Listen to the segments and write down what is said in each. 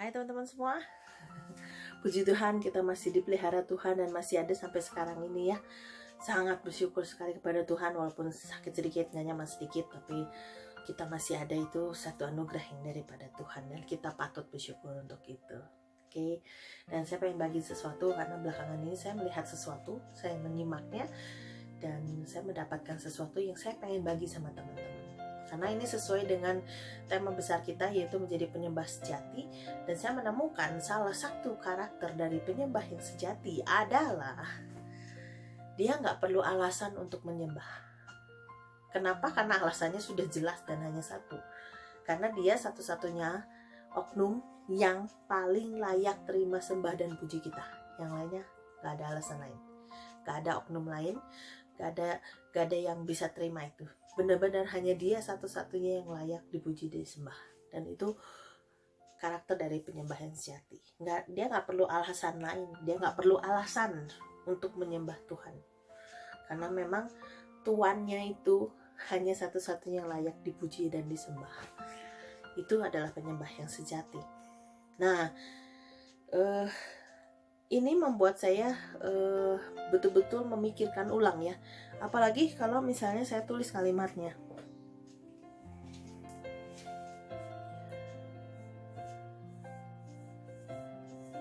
Hai teman-teman semua. Puji Tuhan kita masih dipelihara Tuhan dan masih ada sampai sekarang ini ya. Sangat bersyukur sekali kepada Tuhan, walaupun sakit sedikit, nyaman sedikit, tapi kita masih ada, itu satu anugerah yang daripada Tuhan dan kita patut bersyukur untuk itu. Oke. Dan saya pengen bagi sesuatu karena belakangan ini saya melihat sesuatu, saya menyimaknya dan saya mendapatkan sesuatu yang saya pengen bagi sama teman-teman. Karena ini sesuai dengan tema besar kita, yaitu menjadi penyembah sejati. Dan saya menemukan salah satu karakter dari penyembah yang sejati adalah dia nggak perlu alasan untuk menyembah. Kenapa? Karena alasannya sudah jelas dan hanya satu. Karena dia satu-satunya oknum yang paling layak terima sembah dan puji kita. Yang lainnya nggak ada alasan lain, nggak ada oknum lain, gak ada yang bisa terima itu. Benar-benar hanya dia satu-satunya yang layak dipuji dan disembah. Dan itu karakter dari penyembah yang sejati. Dia nggak perlu alasan lain, dia nggak perlu alasan untuk menyembah Tuhan. Karena memang tuannya itu hanya satu-satunya yang layak dipuji dan disembah. Itu adalah penyembah yang sejati. Nah, ini membuat saya betul-betul memikirkan ulang ya. Apalagi kalau misalnya saya tulis kalimatnya.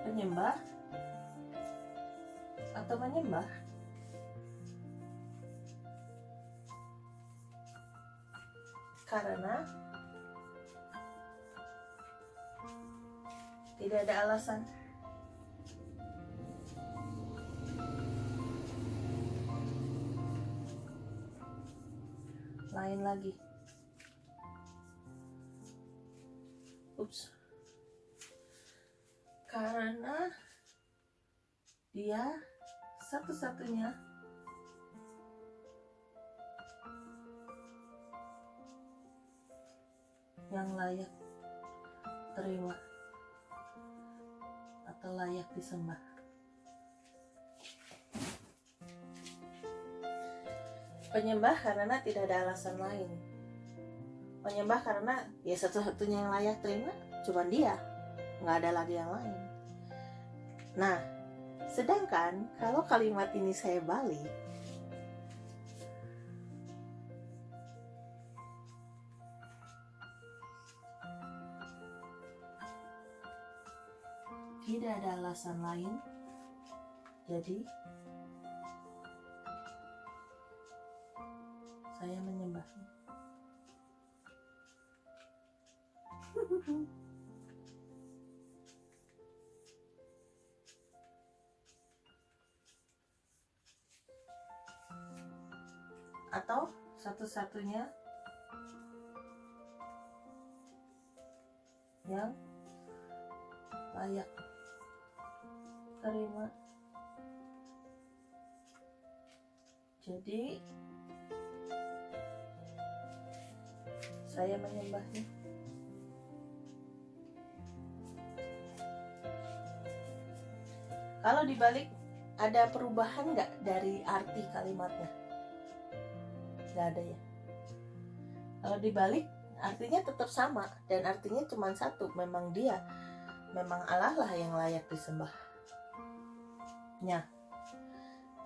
Penyembah atau menyembah? Karena tidak ada alasan. Lain lagi. Karena dia satu-satunya yang layak terima atau layak disembah. Penyembah karena tidak ada alasan lain. Penyembah karena ya satu-satunya yang layak terima cuma dia, nggak ada lagi yang lain. Nah, sedangkan kalau kalimat ini saya balik, tidak ada alasan lain, jadi saya menyembahnya. Atau satu-satunya yang layak terima. Jadi saya menyembahnya. Kalau dibalik, ada perubahan nggak dari arti kalimatnya? Nggak ada ya. Kalau dibalik, artinya tetap sama dan artinya cuma satu. Memang dia, memang Allah lah yang layak disembah. Nah,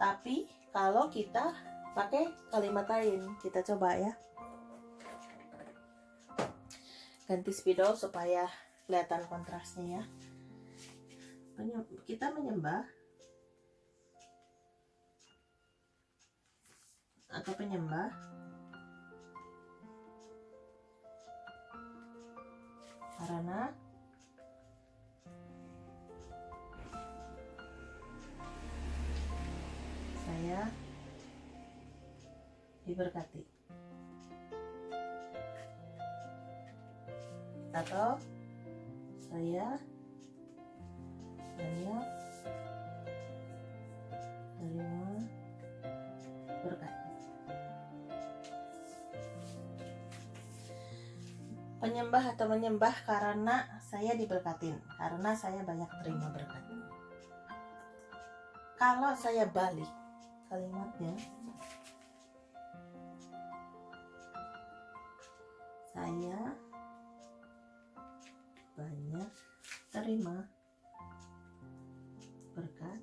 tapi kalau kita pakai kalimat lain, kita coba ya. Ganti spidol supaya kelihatan kontrasnya ya. Kita menyembah atau penyembah karena saya diberkati, atau saya banyak terima berkat. Penyembah atau menyembah karena saya diberkatin, karena saya banyak terima berkat. Kalau saya balik kalimatnya, saya banyak terima menerima berkat.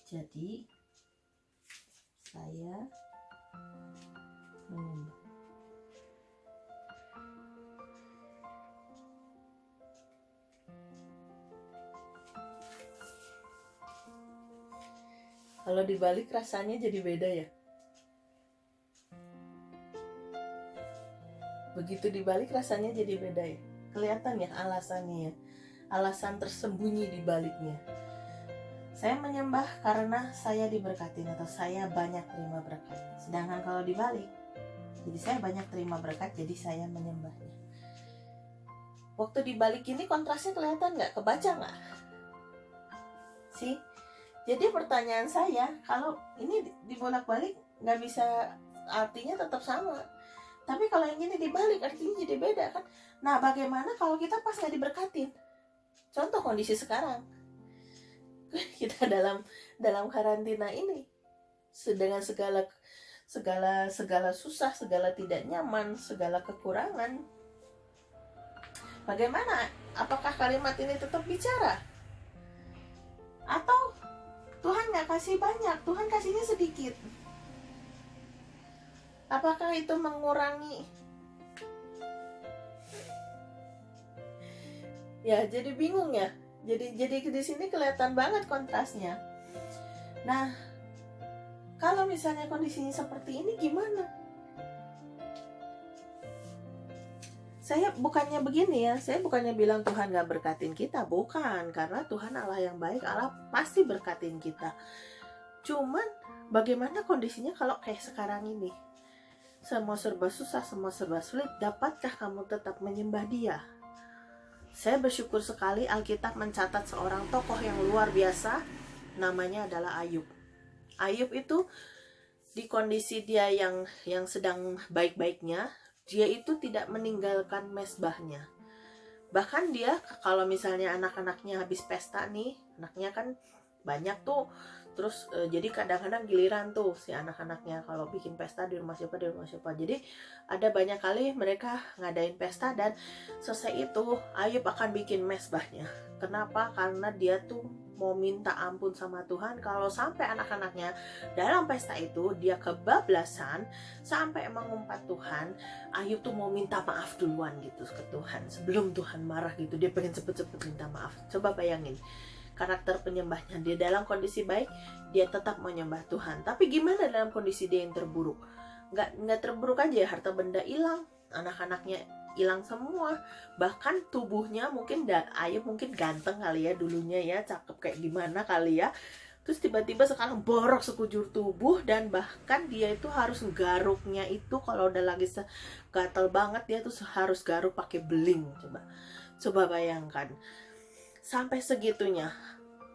Jadi saya menyembah. Kalau dibalik rasanya jadi beda ya. Begitu dibalik rasanya jadi beda ya. Kelihatan ya alasannya ya. Alasan tersembunyi di baliknya. Saya menyembah karena saya diberkati atau saya banyak terima berkat. Sedangkan kalau dibalik, jadi saya banyak terima berkat, jadi saya menyembahnya. Waktu dibalik ini kontrasnya kelihatan nggak? Kebaca nggak? Sih? Jadi pertanyaan saya, kalau ini dibolak-balik nggak bisa, artinya tetap sama. Tapi kalau yang ini dibalik artinya jadi beda kan? Nah, bagaimana kalau kita pas nggak diberkatin? Contoh kondisi sekarang, kita dalam karantina ini, dengan segala susah, segala tidak nyaman, segala kekurangan. Bagaimana? Apakah kalimat ini tetap bicara? Atau Tuhan nggak kasih banyak, Tuhan kasihnya sedikit? Apakah itu mengurangi? Ya, jadi bingung ya. Jadi di sini kelihatan banget kontrasnya. Nah, kalau misalnya kondisinya seperti ini gimana? Saya bukannya begini ya, saya bukannya bilang Tuhan gak berkatin kita, bukan. Karena Tuhan Allah yang baik, Allah pasti berkatin kita. Cuman bagaimana kondisinya kalau kayak sekarang ini? Semua serba susah, semua serba sulit, dapatkah kamu tetap menyembah Dia? Saya bersyukur sekali Alkitab mencatat seorang tokoh yang luar biasa, namanya adalah Ayub. Ayub itu di kondisi dia yang sedang baik-baiknya, dia itu tidak meninggalkan mezbahnya. Bahkan dia kalau misalnya anak-anaknya habis pesta nih, anaknya kan banyak tuh, terus jadi kadang-kadang giliran tuh si anak-anaknya kalau bikin pesta di rumah siapa. Jadi ada banyak kali mereka ngadain pesta, dan selesai itu Ayub akan bikin mezbahnya. Kenapa? Karena dia tuh mau minta ampun sama Tuhan kalau sampai anak-anaknya dalam pesta itu dia kebablasan sampai mengumpat Tuhan. Ayub tuh mau minta maaf duluan gitu ke Tuhan sebelum Tuhan marah gitu. Dia pengen cepet-cepet minta maaf. Coba bayangin karakter penyembahnya. Dia dalam kondisi baik, dia tetap menyembah Tuhan. Tapi gimana dalam kondisi dia yang terburuk? Nggak terburuk aja ya, harta benda hilang, anak-anaknya hilang semua, bahkan tubuhnya mungkin Ayub mungkin ganteng kali ya dulunya ya, cakep kayak gimana kali ya, terus tiba-tiba sekarang borok sekujur tubuh, dan bahkan dia itu harus garuknya itu kalau udah lagi gatal banget dia tuh harus garuk pakai beling. Coba bayangkan sampai segitunya.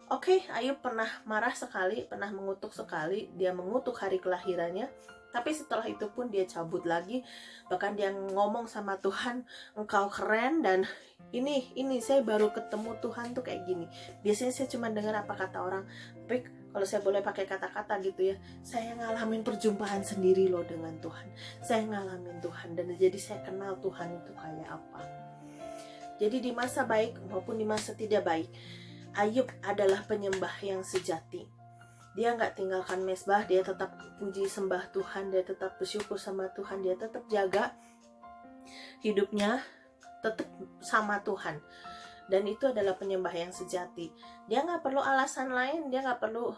Oke, Ayub pernah marah sekali, pernah mengutuk sekali, dia mengutuk hari kelahirannya. Tapi setelah itu pun dia cabut lagi. Bahkan dia ngomong sama Tuhan, engkau keren, dan ini saya baru ketemu Tuhan tuh kayak gini. Biasanya saya cuma dengar apa kata orang. Tapi kalau saya boleh pakai kata-kata gitu ya, saya ngalamin perjumpaan sendiri loh dengan Tuhan. Saya ngalamin Tuhan, dan jadi saya kenal Tuhan itu kayak apa. Jadi di masa baik maupun di masa tidak baik, Ayub adalah penyembah yang sejati. Dia nggak tinggalkan mezbah, dia tetap puji sembah Tuhan, dia tetap bersyukur sama Tuhan, dia tetap jaga hidupnya tetap sama Tuhan. Dan itu adalah penyembah yang sejati. Dia nggak perlu alasan lain, dia nggak perlu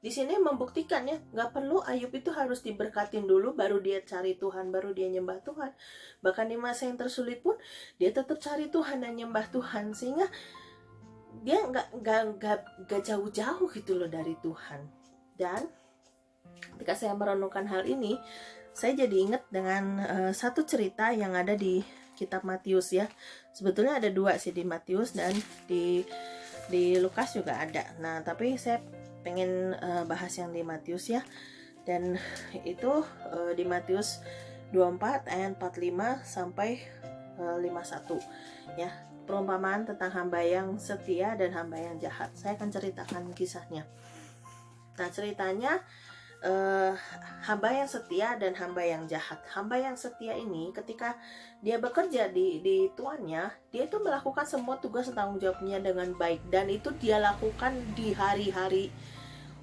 di sini membuktikan ya, nggak perlu Ayub itu harus diberkatin dulu baru dia cari Tuhan, baru dia nyembah Tuhan. Bahkan di masa yang tersulit pun dia tetap cari Tuhan dan nyembah Tuhan, sehingga dia nggak jauh-jauh gitu loh dari Tuhan. Dan ketika saya merenungkan hal ini, saya jadi ingat dengan satu cerita yang ada di kitab Matius ya. Sebetulnya ada dua sih, di Matius dan di Lukas juga ada. Nah, tapi saya pengen bahas yang di Matius ya. Dan itu di Matius 24 ayat 45 sampai 51 ya. Perumpamaan tentang hamba yang setia dan hamba yang jahat. Saya akan ceritakan kisahnya. Nah, ceritanya hamba yang setia dan hamba yang jahat. Hamba yang setia ini ketika dia bekerja di tuannya, dia itu melakukan semua tugas dan tanggung jawabnya dengan baik, dan itu dia lakukan di hari-hari.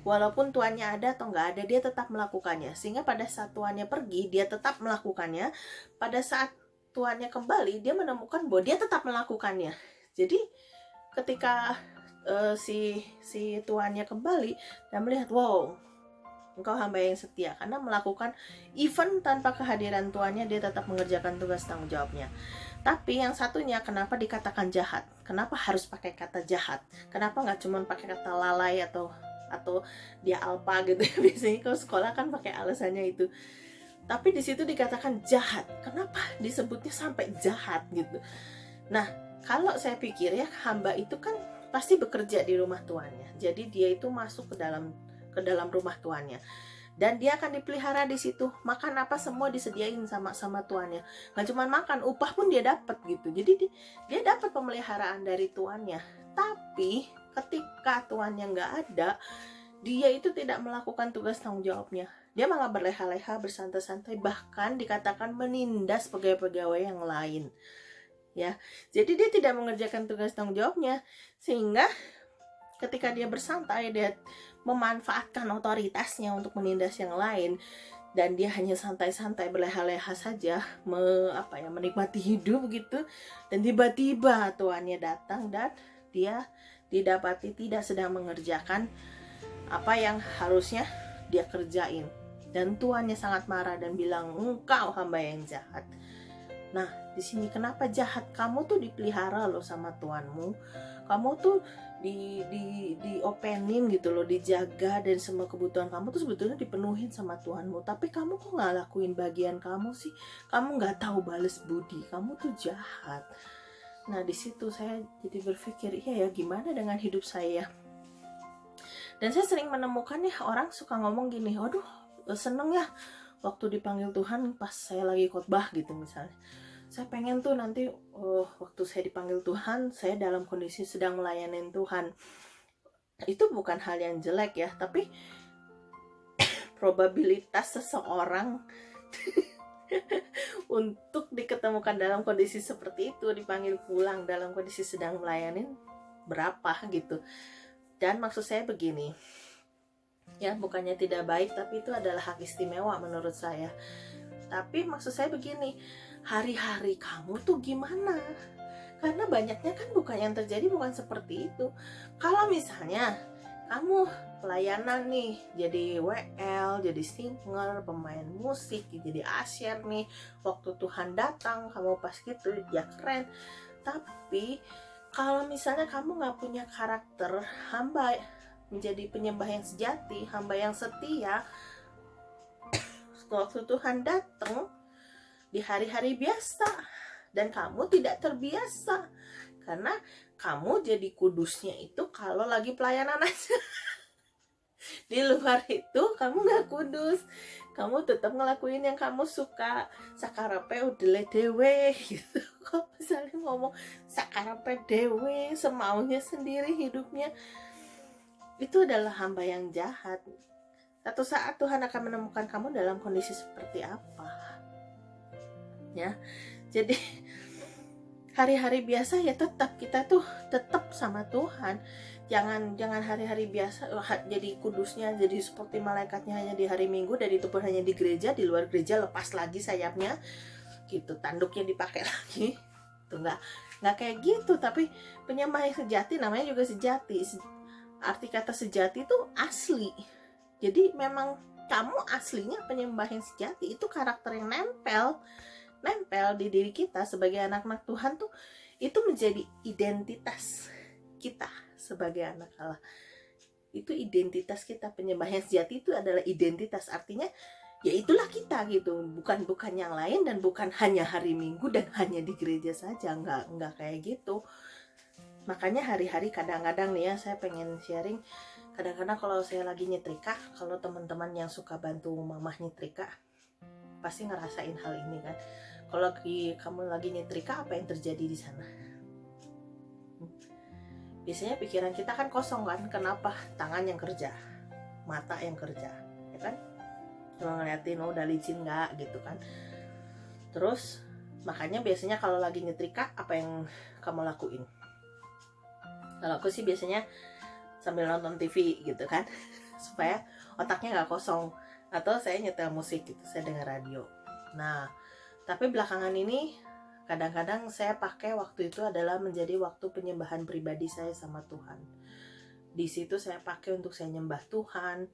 Walaupun tuannya ada atau nggak ada, dia tetap melakukannya. Sehingga pada saat tuannya pergi, dia tetap melakukannya. Pada saat tuannya kembali, dia menemukan bahwa dia tetap melakukannya. Jadi ketika si tuannya kembali dan melihat, wow, engkau hamba yang setia, karena melakukan even tanpa kehadiran tuannya, dia tetap mengerjakan tugas tanggung jawabnya. Tapi yang satunya, kenapa dikatakan jahat? Kenapa harus pakai kata jahat? Kenapa nggak cuma pakai kata lalai atau dia alpa gitu ya? Biasanya kalau sekolah kan pakai alasannya itu. Tapi di situ dikatakan jahat. Kenapa disebutnya sampai jahat gitu? Nah, kalau saya pikir ya, hamba itu kan pasti bekerja di rumah tuannya. Jadi dia itu masuk ke dalam rumah tuannya, dan dia akan dipelihara di situ. Makan apa semua disediain sama tuannya. Nggak cuma makan, upah pun dia dapat gitu. Jadi dia dapat pemeliharaan dari tuannya. Tapi ketika tuannya nggak ada, dia itu tidak melakukan tugas tanggung jawabnya. Dia malah berleha-leha, bersantai-santai, bahkan dikatakan menindas pegawai-pegawai yang lain. Ya, jadi dia tidak mengerjakan tugas tanggung jawabnya, sehingga ketika dia bersantai, dia memanfaatkan otoritasnya untuk menindas yang lain, dan dia hanya santai-santai berleha-leha saja, menikmati hidup gitu. Dan tiba-tiba tuannya datang dan dia didapati tidak sedang mengerjakan apa yang harusnya dia kerjain, dan tuannya sangat marah dan bilang, engkau hamba yang jahat. Nah, di sini kenapa jahat? Kamu tuh dipelihara loh sama tuanmu. Kamu tuh diopenin gitu loh, dijaga, dan semua kebutuhan kamu tuh sebetulnya dipenuhin sama tuanmu. Tapi kamu kok nggak lakuin bagian kamu sih? Kamu nggak tahu bales budi. Kamu tuh jahat. Nah, di situ saya jadi berpikir, iya ya, gimana dengan hidup saya? Dan saya sering menemukan ya, orang suka ngomong gini, waduh, seneng ya waktu dipanggil Tuhan pas saya lagi khotbah gitu misalnya. Saya pengen tuh nanti waktu saya dipanggil Tuhan, saya dalam kondisi sedang melayani Tuhan. Itu bukan hal yang jelek ya, tapi probabilitas seseorang untuk diketemukan dalam kondisi seperti itu, dipanggil pulang dalam kondisi sedang melayani, berapa gitu. Dan maksud saya begini, ya, bukannya tidak baik, tapi itu adalah hak istimewa menurut saya. Tapi maksud saya begini, hari-hari kamu tuh gimana? Karena banyaknya kan bukan yang terjadi, bukan seperti itu. Kalau misalnya kamu pelayanan nih, jadi WL, jadi singer, pemain musik, jadi asyir nih, waktu Tuhan datang kamu pas gitu, ya keren. Tapi kalau misalnya kamu nggak punya karakter hamba menjadi penyembah yang sejati, hamba yang setia, waktu Tuhan datang di hari-hari biasa dan kamu tidak terbiasa, karena kamu jadi kudusnya itu kalau lagi pelayanan aja. Di luar itu kamu nggak kudus, kamu tetap ngelakuin yang kamu suka, sakarepe udele dewe gitu. Kok misalnya ngomong sakarepe dewe, semaunya sendiri hidupnya, itu adalah hamba yang jahat. Satu saat Tuhan akan menemukan kamu dalam kondisi seperti apa, ya. Jadi hari-hari biasa ya tetap kita tuh tetap sama Tuhan. Jangan hari-hari biasa jadi kudusnya, jadi seperti malaikatnya hanya di hari Minggu, dan itu pun hanya di gereja. Di luar gereja lepas lagi sayapnya gitu, tanduknya dipakai lagi. Itu nggak kayak gitu. Tapi penyembah yang sejati namanya juga sejati. Arti kata sejati itu asli. Jadi memang kamu aslinya penyembah yang sejati, itu karakter yang nempel di diri kita sebagai anak-anak Tuhan tuh, itu menjadi identitas kita sebagai anak Allah. Itu identitas kita, penyembah yang sejati itu adalah identitas, artinya ya itulah kita gitu, bukan yang lain, dan bukan hanya hari Minggu dan hanya di gereja saja, nggak kayak gitu. Makanya hari-hari kadang-kadang nih ya, saya pengen sharing. Kadang-kadang kalau saya lagi nyetrika, kalau teman-teman yang suka bantu mamah nyetrika pasti ngerasain hal ini kan. Kalau kamu lagi nyetrika, apa yang terjadi di sana? Biasanya pikiran kita kan kosong kan. Kenapa? Tangan yang kerja, mata yang kerja, ya kan? cuma ngeliatin oh udah licin nggak gitu kan. Terus makanya biasanya kalau lagi nyetrika apa yang kamu lakuin? Kalau aku sih biasanya sambil nonton TV gitu kan supaya otaknya nggak kosong, atau saya nyetel musik gitu, saya dengar radio. Nah tapi belakangan ini kadang-kadang saya pakai waktu itu adalah menjadi waktu penyembahan pribadi saya sama Tuhan. Di situ saya pakai untuk saya nyembah Tuhan.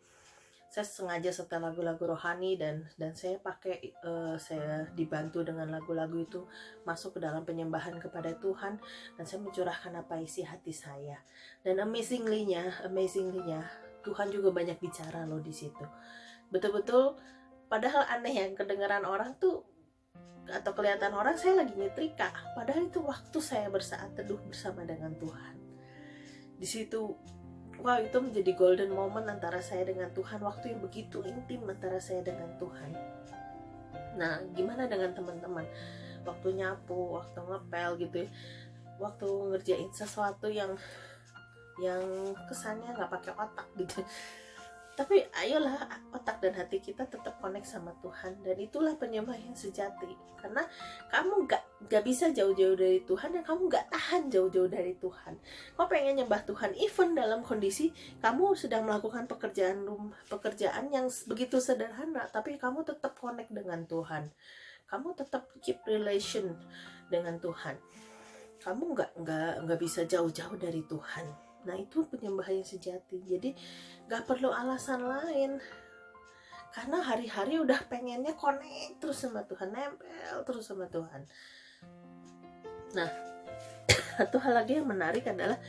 Saya sengaja setel lagu-lagu rohani dan saya pakai saya dibantu dengan lagu-lagu itu masuk ke dalam penyembahan kepada Tuhan, dan saya mencurahkan apa isi hati saya. Dan amazingly-nya Tuhan juga banyak bicara loh di situ. Betul-betul, padahal aneh yang kedengaran orang tuh atau kelihatan orang saya lagi nyetrika, padahal itu waktu saya bersaat teduh bersama dengan Tuhan. Di situ wow, itu menjadi golden moment antara saya dengan Tuhan, waktu yang begitu intim antara saya dengan Tuhan. Nah, gimana dengan teman-teman? Waktu nyapu, waktu ngepel gitu ya, waktu ngerjain sesuatu yang kesannya nggak pakai otak gitu. Tapi ayolah otak dan hati kita tetap connect sama Tuhan, dan itulah penyembah yang sejati. Karena kamu gak bisa jauh-jauh dari Tuhan, dan kamu gak tahan jauh-jauh dari Tuhan. Kau pengen nyembah Tuhan even dalam kondisi kamu sedang melakukan pekerjaan yang begitu sederhana, tapi kamu tetap connect dengan Tuhan. Kamu tetap keep relation dengan Tuhan. Kamu gak bisa jauh-jauh dari Tuhan. Nah itu penyembah yang sejati. Jadi gak perlu alasan lain, karena hari-hari udah pengennya connect terus sama Tuhan, nempel terus sama Tuhan. Nah satu hal lagi yang menarik adalah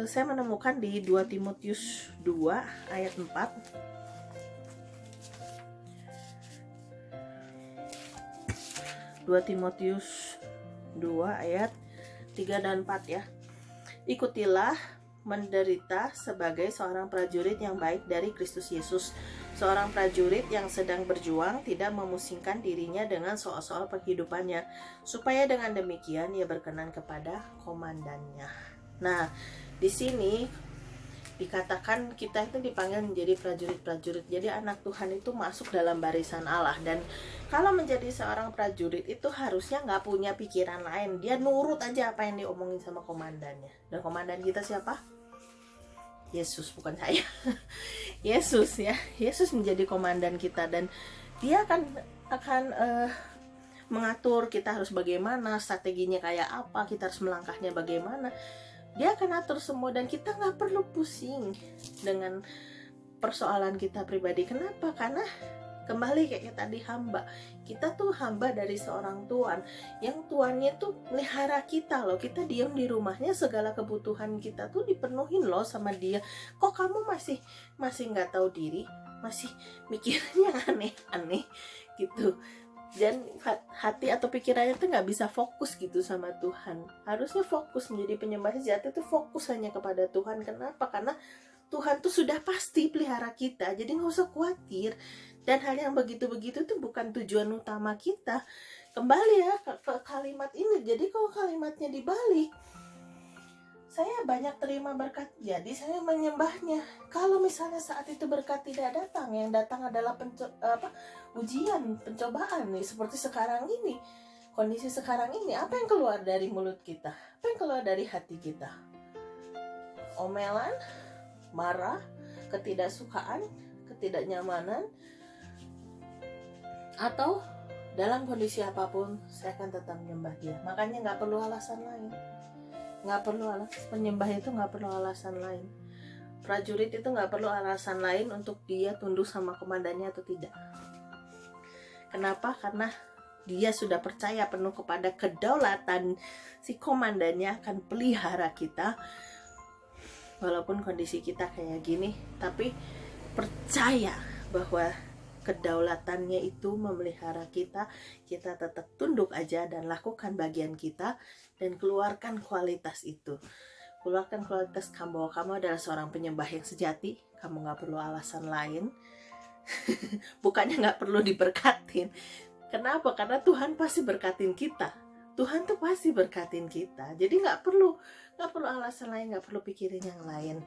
saya menemukan di 2 Timotius 2 ayat 4. 2 Timotius 2 ayat 3 dan 4 ya. Ikutilah menderita sebagai seorang prajurit yang baik dari Kristus Yesus. Seorang prajurit yang sedang berjuang tidak memusingkan dirinya dengan soal-soal penghidupannya, supaya dengan demikian ia berkenan kepada komandannya. Nah, di sini dikatakan kita itu dipanggil menjadi prajurit-prajurit. Jadi anak Tuhan itu masuk dalam barisan Allah, dan kalau menjadi seorang prajurit itu harusnya nggak punya pikiran lain, dia nurut aja apa yang diomongin sama komandannya. Dan komandan kita siapa? Yesus, bukan saya. Yesus ya, Yesus menjadi komandan kita, dan dia akan mengatur kita harus bagaimana, strateginya kayak apa, kita harus melangkahnya bagaimana. Dia akan atur semua, dan kita nggak perlu pusing dengan persoalan kita pribadi. Kenapa? Karena kembali kayak tadi, hamba kita tuh hamba dari seorang Tuhan, yang Tuannya tuh melihara kita loh. Kita diam di rumahnya, segala kebutuhan kita tuh dipenuhin loh sama dia. Kok kamu masih nggak tahu diri, masih mikirnya aneh-aneh gitu, dan hati atau pikirannya tuh nggak bisa fokus gitu sama Tuhan. Harusnya fokus menjadi penyembah sejati itu fokus hanya kepada Tuhan. Kenapa? Karena Tuhan tuh sudah pasti pelihara kita, jadi nggak usah khawatir. Dan hal yang begitu-begitu tuh bukan tujuan utama kita. Kembali ya ke kalimat ini. Jadi kalau kalimatnya dibalik, saya banyak terima berkat, jadi saya menyembahnya. Kalau misalnya saat itu berkat tidak datang, yang datang adalah ujian, pencobaan nih, seperti sekarang ini, kondisi sekarang ini, apa yang keluar dari mulut kita? Apa yang keluar dari hati kita? Omelan, marah, ketidaksukaan, ketidaknyamanan, atau dalam kondisi apapun saya akan tetap menyembah dia. Makanya nggak perlu alasan lain. Nggak perlu alasan, penyembah itu nggak perlu alasan lain. Prajurit itu nggak perlu alasan lain untuk dia tunduk sama komandannya atau tidak. Kenapa? Karena dia sudah percaya penuh kepada kedaulatan si komandannya akan pelihara kita. Walaupun kondisi kita kayak gini, tapi percaya bahwa kedaulatannya itu memelihara kita. Kita tetap tunduk aja dan lakukan bagian kita, dan keluarkan kualitas itu. Keluarkan kualitas kamu, bahwa kamu adalah seorang penyembah yang sejati. Kamu gak perlu alasan lain. Bukannya gak perlu diberkatin. Kenapa? Karena Tuhan pasti berkatin kita. Tuhan tuh pasti berkatin kita. Jadi gak perlu alasan lain, gak perlu pikirin yang lain.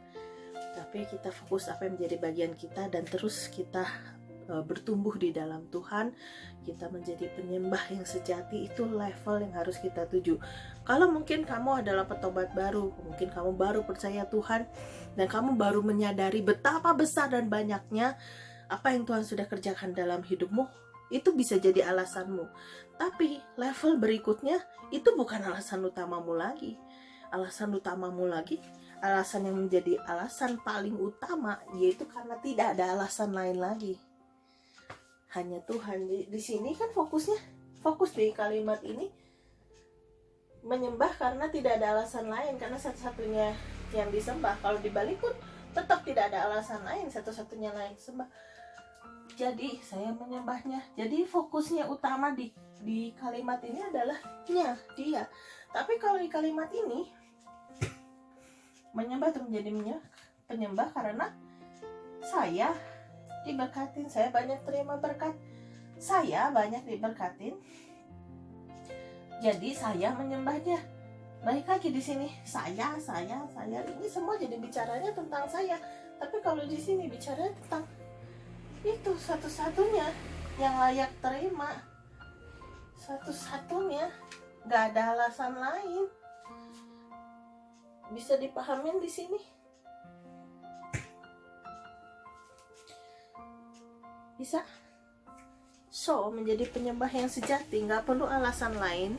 Tapi kita fokus apa yang menjadi bagian kita, dan terus kita bertumbuh di dalam Tuhan, kita menjadi penyembah yang sejati, itu level yang harus kita tuju. Kalau mungkin kamu adalah petobat baru, mungkin kamu baru percaya Tuhan dan kamu baru menyadari betapa besar dan banyaknya apa yang Tuhan sudah kerjakan dalam hidupmu, itu bisa jadi alasanmu. Tapi level berikutnya itu bukan alasan utamamu lagi. Alasan utamamu lagi, alasan yang menjadi alasan paling utama, yaitu karena tidak ada alasan lain lagi. Hanya Tuhan. Di sini kan fokus di kalimat ini, menyembah karena tidak ada alasan lain, karena satu-satunya yang disembah. Kalau dibalik pun tetap tidak ada alasan lain, satu-satunya lain sembah. Jadi saya menyembahnya. Jadi fokusnya utama di kalimat ini adalah dia. Tapi kalau di kalimat ini, menyembah itu menjadi penyembah karena saya diberkatin, saya banyak terima berkat, saya banyak diberkatin. Jadi saya menyembahnya. Balik lagi di sini, saya ini semua jadi bicaranya tentang saya. Tapi kalau di sini bicaranya tentang itu satu-satunya yang layak terima, satu-satunya, nggak ada alasan lain. Bisa dipahamin di sini? Bisa? So, menjadi penyembah yang sejati nggak perlu alasan lain,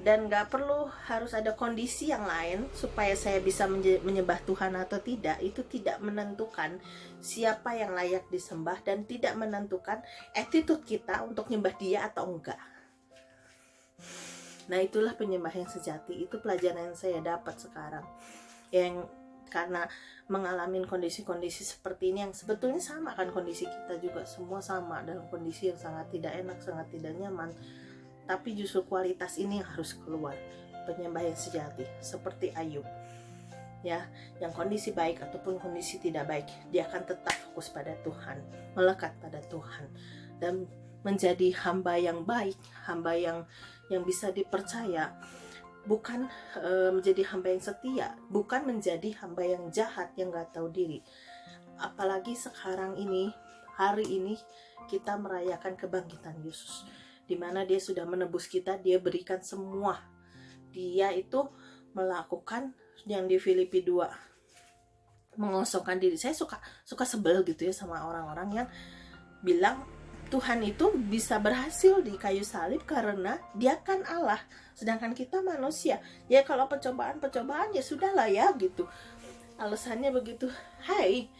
dan gak perlu harus ada kondisi yang lain supaya saya bisa menyembah Tuhan atau tidak. Itu tidak menentukan siapa yang layak disembah dan tidak menentukan attitude kita untuk nyembah dia atau enggak. Nah, itulah penyembah yang sejati. Itu pelajaran yang saya dapat sekarang, yang karena mengalami kondisi-kondisi seperti ini, yang sebetulnya sama kan kondisi kita juga, semua sama dalam kondisi yang sangat tidak enak, sangat tidak nyaman. Tapi justru kualitas ini yang harus keluar, penyembah yang sejati, seperti Ayub. Ya, yang kondisi baik ataupun kondisi tidak baik, dia akan tetap fokus pada Tuhan, melekat pada Tuhan, dan menjadi hamba yang baik, hamba yang bisa dipercaya, bukan menjadi hamba yang setia, bukan menjadi hamba yang jahat, yang gak tahu diri. Apalagi sekarang ini, hari ini kita merayakan kebangkitan Yesus, di mana dia sudah menebus kita, dia berikan semua. Dia itu melakukan yang di Filipi 2, mengosongkan diri. Saya suka sebel gitu ya sama orang-orang yang bilang Tuhan itu bisa berhasil di kayu salib karena dia kan Allah, sedangkan kita manusia. Ya kalau percobaan ya sudahlah ya gitu. Alasannya begitu. Hai,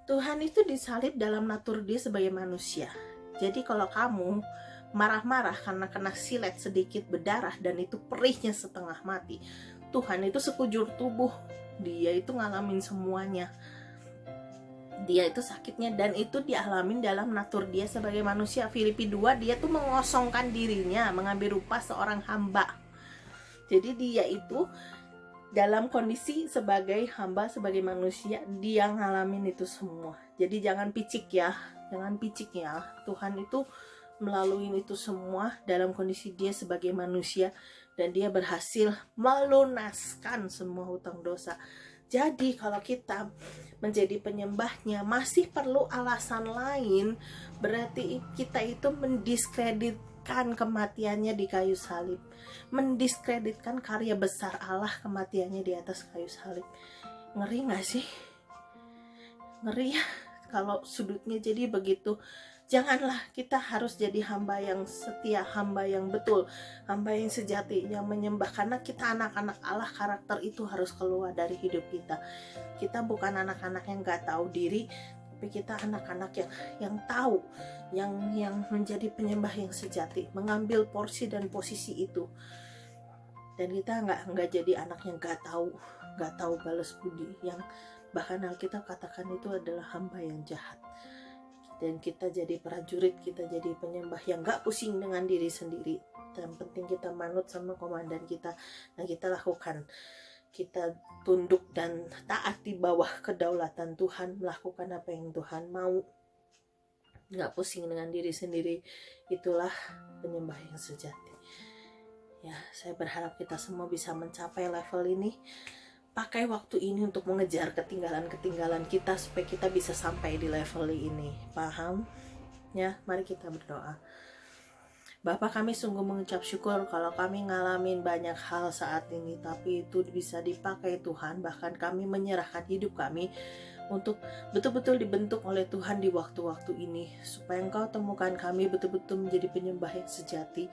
Tuhan itu disalib dalam natur dia sebagai manusia. Jadi kalau kamu marah-marah karena kena silet sedikit berdarah dan itu perihnya setengah mati, Tuhan itu sekujur tubuh, dia itu ngalamin semuanya. Dia itu sakitnya dan itu dialamin dalam natur dia sebagai manusia. Filipi 2, dia tuh mengosongkan dirinya, mengambil rupa seorang hamba. Jadi dia itu dalam kondisi sebagai hamba, sebagai manusia, dia ngalamin itu semua. Jadi jangan picik ya. Tuhan itu melalui itu semua dalam kondisi dia sebagai manusia, dan dia berhasil melunaskan semua hutang dosa. Jadi kalau kita menjadi penyembahnya masih perlu alasan lain, berarti kita itu mendiskreditkan kematiannya di kayu salib, mendiskreditkan karya besar Allah, kematiannya di atas kayu salib. Ngeri gak sih? Ngeri ya kalau sudutnya jadi begitu. Janganlah, kita harus jadi hamba yang setia, hamba yang betul, hamba yang sejati, yang menyembah. Karena kita anak-anak Allah, karakter itu harus keluar dari hidup kita. Kita bukan anak-anak yang gak tahu diri, tapi kita anak-anak yang tahu, yang menjadi penyembah yang sejati, mengambil porsi dan posisi itu. Dan kita nggak jadi anak yang gak tahu balas budi, yang bahkan Alkitab katakan itu adalah hamba yang jahat. Dan kita jadi prajurit, kita jadi penyembah yang gak pusing dengan diri sendiri. Dan penting kita manut sama komandan kita, dan kita lakukan, kita tunduk dan taat di bawah kedaulatan Tuhan, melakukan apa yang Tuhan mau, gak pusing dengan diri sendiri. Itulah penyembah yang sejati. Ya, saya berharap kita semua bisa mencapai level ini, pakai waktu ini untuk mengejar ketinggalan-ketinggalan kita supaya kita bisa sampai di level ini. Paham? Ya, mari kita berdoa. Bapa, kami sungguh mengucap syukur kalau kami ngalamin banyak hal saat ini, tapi itu bisa dipakai Tuhan. Bahkan kami menyerahkan hidup kami untuk betul-betul dibentuk oleh Tuhan di waktu-waktu ini, supaya Engkau temukan kami betul-betul menjadi penyembah yang sejati.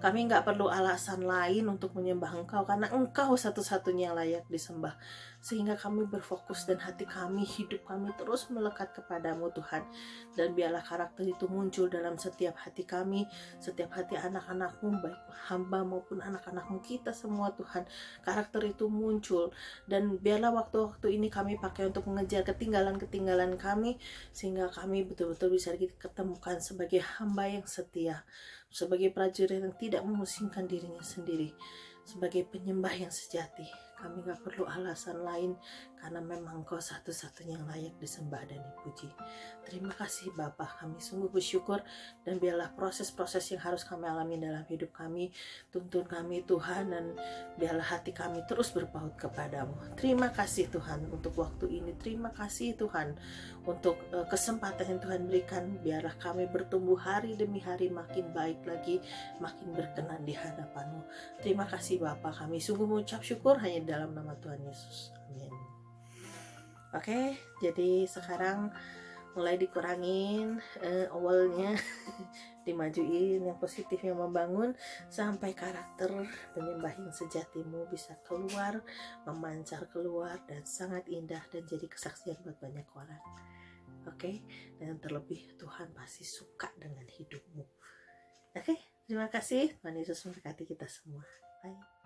Kami nggak perlu alasan lain untuk menyembah Engkau, karena Engkau satu-satunya yang layak disembah. Sehingga kami berfokus dan hati kami, hidup kami terus melekat kepadamu Tuhan. Dan biarlah karakter itu muncul dalam setiap hati kami, setiap hati anak-anakmu, baik hamba maupun anak-anakmu, kita semua Tuhan. Karakter itu muncul, dan biarlah waktu-waktu ini kami pakai untuk mengejar ketinggalan-ketinggalan kami, sehingga kami betul-betul bisa diketemukan sebagai hamba yang setia, sebagai prajurit yang tidak memusingkan dirinya sendiri, sebagai penyembah yang sejati. Kami gak perlu alasan lain, karena memang Kau satu-satunya yang layak disembah dan dipuji. Terima kasih Bapa, kami sungguh bersyukur, dan biarlah proses-proses yang harus kami alami dalam hidup kami, tuntun kami Tuhan, dan biarlah hati kami terus berpaut kepadamu. Terima kasih Tuhan untuk waktu ini, terima kasih Tuhan untuk kesempatan yang Tuhan berikan. Biarlah kami bertumbuh hari demi hari makin baik lagi, makin berkenan di hadapan-Mu. Terima kasih Bapa, kami sungguh mengucap syukur hanya dalam nama Tuhan Yesus. Amin. Oke, jadi sekarang mulai dikurangin awalnya, dimajuin yang positif yang membangun, sampai karakter penyembah yang sejatimu bisa keluar, memancar keluar, dan sangat indah dan jadi kesaksian buat banyak orang. Oke, dan terlebih Tuhan pasti suka dengan hidupmu. Oke, terima kasih. Tuhan Yesus memberkati kita semua. Bye.